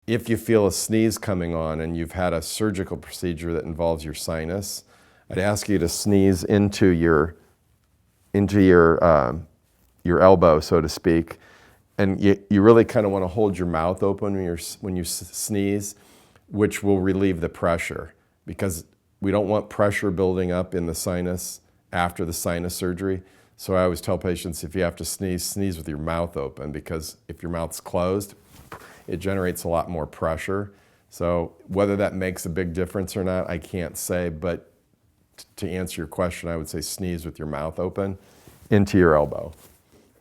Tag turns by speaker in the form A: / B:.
A: If you feel a sneeze coming on and you've had a surgical procedure that involves your sinus, I'd ask you to sneeze into your elbow, so to speak. And you really kind of want to hold your mouth open when you sneeze, which will relieve the pressure, because we don't want pressure building up in the sinus after the sinus surgery. So I always tell patients, if you have to sneeze, sneeze with your mouth open, because if your mouth's closed, it generates a lot more pressure. So whether that makes a big difference or not, I can't say, but to answer your question, I would say sneeze with your mouth open into your elbow.